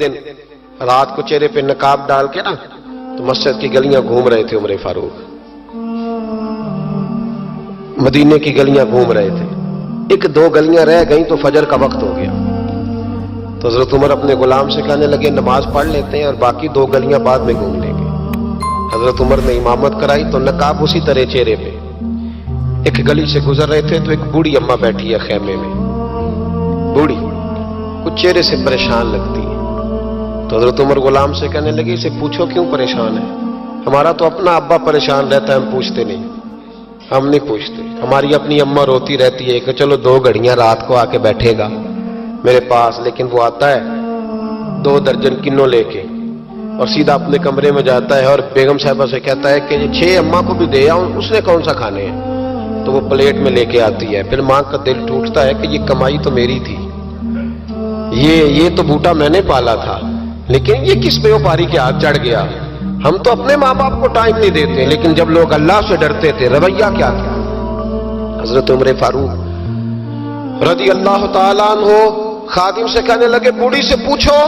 دن رات کو چہرے پہ نقاب ڈال کے نا تو مسجد کی گلیاں گھوم رہے تھے عمر فاروق، مدینے کی گلیاں گھوم رہے تھے. ایک دو گلیاں رہ گئیں تو فجر کا وقت ہو گیا. تو حضرت عمر اپنے غلام سے کہنے لگے نماز پڑھ لیتے ہیں اور باقی دو گلیاں بعد میں گھوم لیں گے. حضرت عمر نے امامت کرائی تو نقاب اسی طرح چہرے پہ. ایک گلی سے گزر رہے تھے تو ایک بوڑھی اماں بیٹھی ہے خیمے میں، بوڑھی کچھ چہرے سے پریشان لگتی ہے. تو حضرت عمر غلام سے کہنے لگے اسے پوچھو کیوں پریشان ہے؟ ہمارا تو اپنا ابا پریشان رہتا ہے، ہم پوچھتے نہیں. ہم نہیں پوچھتے. ہماری اپنی اماں روتی رہتی ہے کہ چلو دو گھڑیاں رات کو آ کے بیٹھے گا میرے پاس، لیکن وہ آتا ہے 2 درجن کنوں لے کے اور سیدھا اپنے کمرے میں جاتا ہے اور بیگم صاحبہ سے کہتا ہے کہ 6 اماں کو بھی دے آؤں، اس نے کون سا کھانے ہیں. تو وہ پلیٹ میں لے کے آتی ہے. پھر ماں کا دل ٹوٹتا ہے کہ یہ کمائی تو میری تھی، یہ تو بوٹا میں نے پالا تھا، لیکن یہ کس بیوپاری کے ہاتھ چڑھ گیا. ہم تو اپنے ماں باپ کو ٹائم نہیں دیتے، لیکن جب لوگ اللہ سے ڈرتے تھے رویہ کیا تھا. حضرت عمر فاروق رضی اللہ تعالیٰ عنہ خادم سے کہنے لگے بوڑھی سے پوچھو.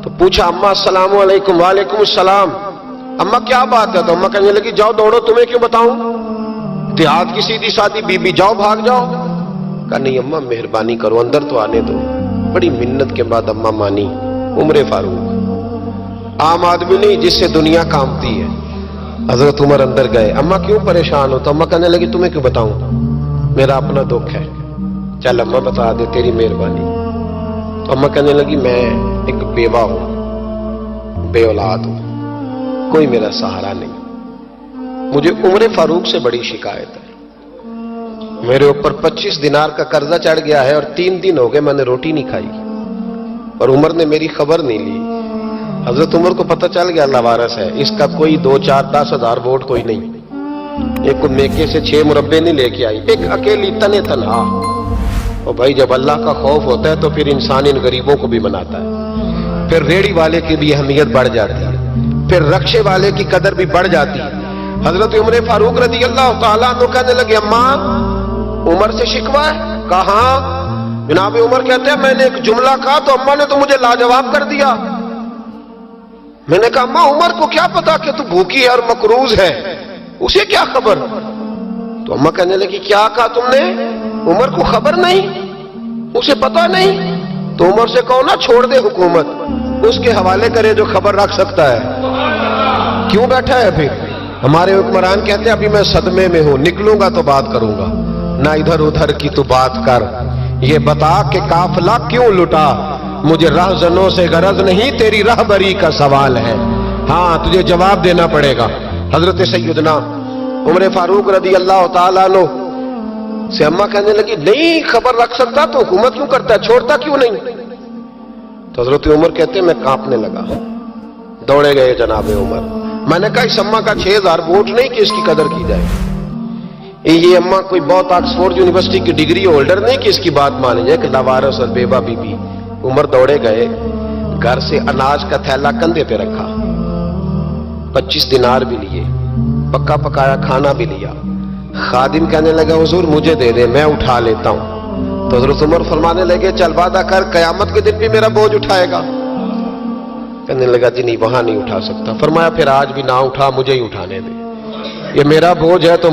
تو پوچھا اماں السلام علیکم. وعلیکم السلام. اماں کیا بات ہے؟ تو اماں کہنے لگی جاؤ دوڑو، تمہیں کیوں بتاؤں، دیہات کی سیدھی سادی بی بی، جاؤ بھاگ جاؤ. کہا نہیں اماں مہربانی کرو اندر تو آنے دو. بڑی منت کے بعد اماں مانی. عمر فاروق عام آدمی نہیں جس سے دنیا کامتی ہے. حضرت عمر اندر گئے. اماں کیوں پریشان ہو؟ تو اماں کہنے لگی تمہیں کیوں بتاؤں، میرا اپنا دکھ ہے. چل اماں بتا دے، تیری مہربانی. تو اماں کہنے لگی میں ایک بیوہ ہوں، بے اولاد ہوں، کوئی میرا سہارا نہیں. مجھے عمر فاروق سے بڑی شکایت ہے. میرے اوپر 25 دینار کا قرضہ چڑھ گیا ہے اور 3 دن ہو گئے میں نے روٹی نہیں کھائی، اور عمر نے میری خبر نہیں لی. حضرت عمر کو پتہ چل گیا لاوارث ہے، اس کا کوئی 2 4 10 ہزار ووٹ کوئی نہیں. ایک کو میکے سے 6 مربے نہیں لے کے آئی، ایک اکیلی تنہا. اور بھائی جب اللہ کا خوف ہوتا ہے تو پھر انسان ان غریبوں کو بھی مناتا ہے. پھر ریڑھی والے کی بھی اہمیت بڑھ جاتی ہے، پھر رکشے والے کی قدر بھی بڑھ جاتی ہے. حضرت عمر فاروق رضی اللہ تعالیٰ عنہ کہنے لگے اماں عمر سے شکوہ ہے؟ کہاں؟ جناب عمر کہتے ہیں میں نے ایک جملہ کہا تو اماں نے تو مجھے لاجواب کر دیا. میں نے کہا اماں عمر کو کیا پتا کہ تو بھوکی ہے اور مقروض ہے، اسے کیا خبر؟ تو اماں کہنے لگی کیا کہا تم نے؟ عمر کو خبر نہیں، اسے پتا نہیں؟ تو عمر سے کہو نا چھوڑ دے حکومت، اس کے حوالے کرے جو خبر رکھ سکتا ہے. کیوں بیٹھا ہے پھر؟ ہمارے حکمران کہتے ہیں ابھی میں صدمے میں ہوں، نکلوں گا تو بات کروں گا. نہ ادھر ادھر کی تو بات کر، یہ بتا کہ قافلہ کیوں لٹا. مجھے رہزنوں سے غرض نہیں، تیری رہبری کا سوال ہے. ہاں تجھے جواب دینا پڑے گا. حضرت سیدنا عمر فاروق رضی اللہ تعالیٰ عنہ سے اماں کہنے لگی نہیں خبر رکھ سکتا تو حکومت کیوں کرتا ہے، چھوڑتا کیوں نہیں؟ تو حضرت عمر کہتے ہیں میں کانپنے لگا. دوڑے گئے جناب عمر. میں نے کہا اس اماں کا 6000 ووٹ نہیں کہ اس کی قدر کی جائے. یہ اماں کوئی بہت آکسفورڈ یونیورسٹی کی ڈگری ہولڈر نہیں کہ اس کی بات مانی جائے کہ لاوارث اور بیوہ بی بی. عمر دوڑے گئے، گھر سے اناج کا تھیلا کندھے پہ رکھا، 25 دینار بھی لیے، پکا پکایا کھانا بھی لیا. خادم کہنے لگا حضور مجھے دے دے میں اٹھا لیتا ہوں. تو حضرت عمر فرمانے لگے چل وعدہ کر قیامت کے دن بھی میرا بوجھ اٹھائے گا. کہنے لگا جی نہیں وہاں نہیں اٹھا سکتا. فرمایا پھر آج بھی نہ اٹھا، مجھے ہی اٹھانے دے، یہ میرا بوجھ ہے تو